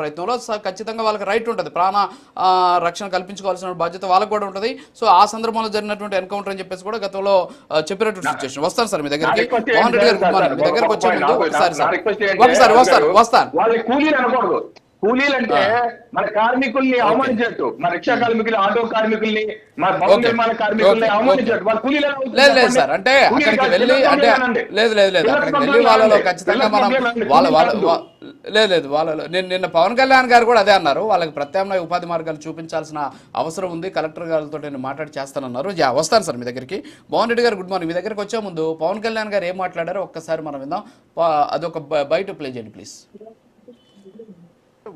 ప్రయత్నంలో ఖచ్చితంగా వాళ్ళకి రైట్ ఉంటుంది, ప్రాణ రక్షణ కల్పించుకోవాల్సిన బాధ్యత వాళ్ళకి కూడా ఉంటుంది. సో ఆ సందర్భంలో జరిగినటువంటి ఎన్కౌంటర్ అని చెప్పేసి కూడా గతంలో చెప్పినటువంటి సిచ్యువేషన్. వస్తాను సార్ మీ దగ్గరికి. మోహన్ రెడ్డి గారు గుడ్ మార్నింగ్. మీ దగ్గరకు వచ్చే ముందు ఒకసారి వస్తాను. కూలీలు అంటే మన కార్మికుల్ని అవమానించట్టు, మన రిక్షా కార్మికులు, ఆటో కార్మికుల్ని, మన భవన నిర్మాణ కార్మికుల్ని అవమానించట్టు. వాళ్ళ కూలీలు లేదు సార్, అంటే అక్కడికి వెళ్ళి అంటే లేదు అక్కడికి వెళ్ళి వాళ్ళలో ఖచ్చితంగా మనం వాళ్ళలో నిన్న పవన్ కళ్యాణ్ గారు కూడా అదే అన్నారు, వాళ్ళకి ప్రత్యామ్నాయ ఉపాధి మార్గాలు చూపించాల్సిన అవసరం ఉంది, కలెక్టర్ గారితో నేను మాట్లాడి చేస్తానన్నారు. వస్తాను సార్ మీ దగ్గరికి. మోహన్ రెడ్డి గారు గుడ్ మార్నింగ్. మీ దగ్గరికి వచ్చే ముందు పవన్ కళ్యాణ్ గారు ఏం మాట్లాడారో ఒక్కసారి మనం విందాం. అదొక బయట ప్లే చేయండి ప్లీజ్.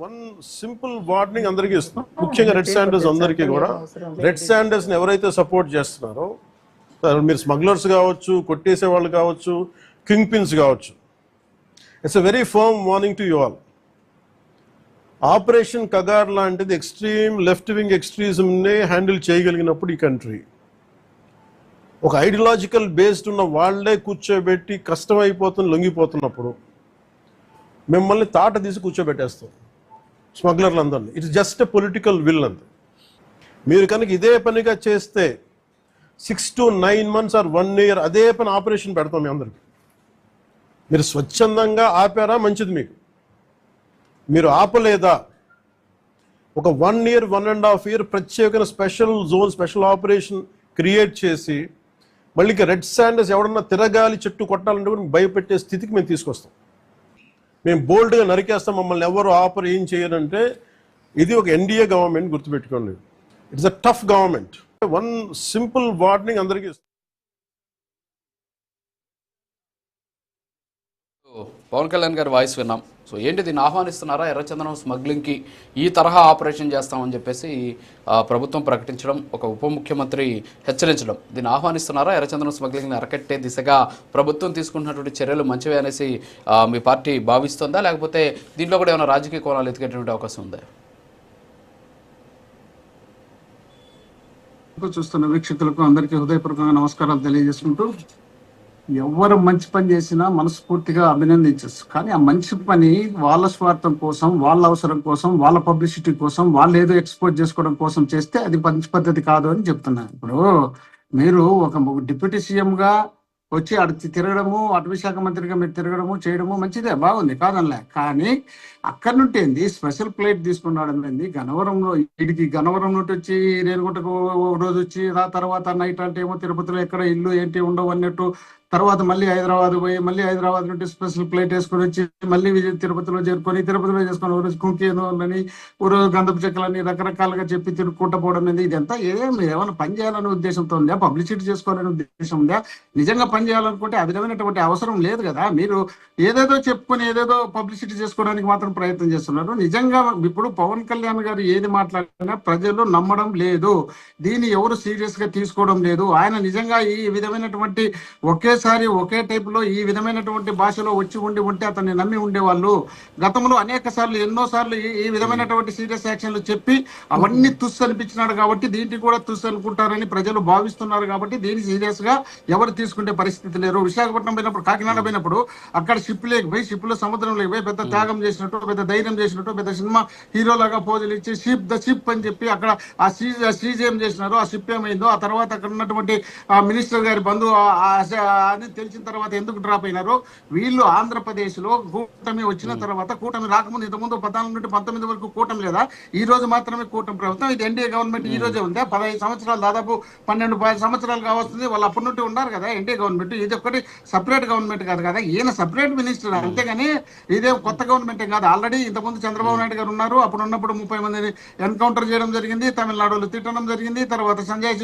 వన్ సింపుల్ వార్నింగ్ అందరికీ ఇస్తున్నాం, ముఖ్యంగా రెడ్ శాండర్స్ అందరికీ కూడా. రెడ్ శాండర్స్ ని ఎవరైతే సపోర్ట్ చేస్తున్నారో, మీరు స్మగ్లర్స్ కావచ్చు, కొట్టేసే వాళ్ళు కావచ్చు, కింగ్ పిన్స్ కావచ్చు, it's a very firm warning to you all. Operation Kagar లాంటిది ఎక్స్ట్రీమ్ లెఫ్ట్ వింగ్ ఎక్స్ట్రీజంనే హ్యాండిల్ చేయగలిగినప్పుడు ఈ కంట్రీ, ఒక ఐడియాలజికల్ బేస్డ్ ఉన్న వాళ్లే కూర్చోబెట్టి కష్టమైపోతుంది లొంగిపోతున్నప్పుడు మిమ్మల్ని తాట తీసి కూర్చోబెట్టేస్తాం స్మగ్లర్లందరినీ. It's just a political will అంతే. మీరు కనుక ఇదే పనిగా చేస్తే 6 to 9 months ఆర్ 1 year అదే పని ఆపరేషన్ పెడతాం మీ అందరికి. మీరు స్వచ్ఛందంగా ఆపారా మంచిది, మీరు ఆపలేదా ఒక 1 year 1.5 year ప్రత్యేకమైన special zone, special operation create చేసి మళ్ళీ రెడ్ శాండర్స్ ఎవడన్నా తిరగాలి, చెట్టు కొట్టాలంటే కూడా భయపెట్టే స్థితికి మేము తీసుకొస్తాం. మేము బోల్డ్గా నరికేస్తాం, మమ్మల్ని ఎవరు ఆపరు, ఏం చేయరంటే. ఇది ఒక ఎన్డీఏ గవర్నమెంట్, గుర్తుపెట్టుకోండి. It's a tough government. One simple warning అందరికీ. పవన్ కళ్యాణ్ గారి వాయిస్ విన్నాం. సో ఏంటి, దీన్ని ఆహ్వానిస్తున్నారా? ఎర్రచందనం స్మగ్లింగ్కి ఈ తరహా ఆపరేషన్ చేస్తామని చెప్పేసి ప్రభుత్వం ప్రకటించడం, ఒక ఉప ముఖ్యమంత్రి హెచ్చరించడం, దీన్ని ఆహ్వానిస్తున్నారా? ఎర్రచందనం స్మగ్లింగ్ని అరకట్టే దిశగా ప్రభుత్వం తీసుకుంటున్నటువంటి చర్యలు మంచివే అనేసి మీ పార్టీ భావిస్తుందా, లేకపోతే దీంట్లో కూడా ఏమైనా రాజకీయ కోణాలు ఎత్తుకేటువంటి అవకాశం ఉందా? చూస్తున్న వీక్షకులకు అందరికీ హృదయపూర్వకంగా నమస్కారాలు తెలియజేసుకుంటూ, ఎవరు మంచి పని చేసినా మనస్ఫూర్తిగా అభినందించచ్చు. కానీ ఆ మంచి పని వాళ్ళ స్వార్థం కోసం, వాళ్ళ అవసరం కోసం, వాళ్ళ పబ్లిసిటీ కోసం, వాళ్ళు ఏదో ఎక్స్పోజ్ చేసుకోవడం కోసం చేస్తే అది మంచి పద్ధతి కాదు అని చెప్తున్నా. ఇప్పుడు మీరు ఒక డిప్యూటీ సీఎంగా వచ్చి అటు తిరగడము, అటవీ శాఖ మంత్రిగా మీరు తిరగడము చేయడము మంచిదే, బాగుంది, కాదనలే. కానీ అక్కడి నుండి ఏంది స్పెషల్ ప్లేట్ తీసుకున్నాడు ఏంది, గన్నవరంలో ఇడికి గన్నవరం నుండి వచ్చి రేణుగుంటకు రోజు వచ్చి ఆ తర్వాత నైట్ అంటే ఏమో తిరుపతిలో ఎక్కడ ఇల్లు ఏంటి ఉండవు అన్నట్టు, తర్వాత మళ్ళీ హైదరాబాద్ పోయి మళ్ళీ హైదరాబాద్ నుండి స్పెషల్ ప్లేట్ వేసుకొని వచ్చి మళ్ళీ తిరుపతిలో చేరుకొని తిరుపతిలో చేసుకొని రోజు కుంకేని రోజు గంధపు చెక్కలని రకరకాలుగా చెప్పి తిరుక్కుంటూ పోవడం అనేది, ఇదంతా ఏమైనా పని చేయాలనే ఉద్దేశంతో ఉందా, పబ్లిసిటీ చేసుకోవాలనే ఉద్దేశం ఉందా? నిజంగా పని చేయాలనుకుంటే ఆ విధమైనటువంటి అవసరం లేదు కదా. మీరు ఏదేదో చెప్పుకొని ఏదేదో పబ్లిసిటీ చేసుకోవడానికి మాత్రం ప్రయత్నం చేస్తున్నారు. నిజంగా ఇప్పుడు పవన్ కళ్యాణ్ గారు ఏది మాట్లాడినా ప్రజలు నమ్మడం లేదు, దీన్ని ఎవరు సీరియస్ గా తీసుకోవడం లేదు. ఆయన నిజంగా ఈ విధమైనటువంటి ఒకేసారి ఒకే టైప్ లో ఈ విధమైనటువంటి భాషలో వచ్చి ఉంటే అతన్ని నమ్మి ఉండేవాళ్ళు. గతంలో అనేక సార్లు ఎన్నో సార్లు ఈ విధమైనటువంటి సీరియస్ యాక్షన్లు చెప్పి అవన్నీ తుస్సు అనిపించినాడు కాబట్టి దీనికి కూడా తుస్సు అనుకుంటారని ప్రజలు భావిస్తున్నారు. కాబట్టి దీన్ని సీరియస్ గా ఎవరు తీసుకుంటే పరిస్థితి లేరు. విశాఖపట్నం పోయినప్పుడు, కాకినాడ పోయినప్పుడు అక్కడ షిప్ లేకపోయి, షిప్ లో సముద్రం లేకపోయి పెద్ద త్యాగం చేసినట్టు, పెద్ద ధైర్యం చేసినట్టు, పెద్ద సినిమా హీరోలాగా పోజులు ఇచ్చి షిప్ ద షిప్ అని చెప్పి అక్కడ ఆ సీజ్ ఏం చేసినారు, ఆ షిప్ ఏమైందో, ఆ తర్వాత అక్కడ ఉన్నటువంటి మినిస్టర్ గారి బంధువు అని తెలిసిన తర్వాత ఎందుకు డ్రాప్ అయినారు వీళ్ళు. ఆంధ్రప్రదేశ్ లో కూటమి వచ్చిన తర్వాత, కూటమి రాకముందు ఇంతకుముందు 14 నుండి 19 వరకు కూటమి లేదా, ఈ రోజు మాత్రమే కూటమి ప్రభుత్వం. ఇది ఎన్డీఏ గవర్నమెంట్ ఈ రోజే ఉందా? 15 సంవత్సరాలు, దాదాపు 12 సంవత్సరాలు కావస్తుంది. వాళ్ళు అప్పటి నుండి ఉన్నారు కదా ఎన్డీఏ గవర్నమెంట్. ఇది ఒకటి సపరేట్ గవర్నమెంట్ కాదు కదా, ఈయన సపరేట్ మినిస్టర్ అంతేగాని ఇదే కొత్త గవర్నమెంట్ కాదు. ఆల్రెడీ ఇంతకుముందు చంద్రబాబు నాయుడు గారు ఉన్నారు, అప్పుడు ఉన్నప్పుడు 30 మందిని ఎన్కౌంటర్ చేయడం జరిగింది, తమిళనాడులో తిట్టడం జరిగింది, తర్వాత సంజయ్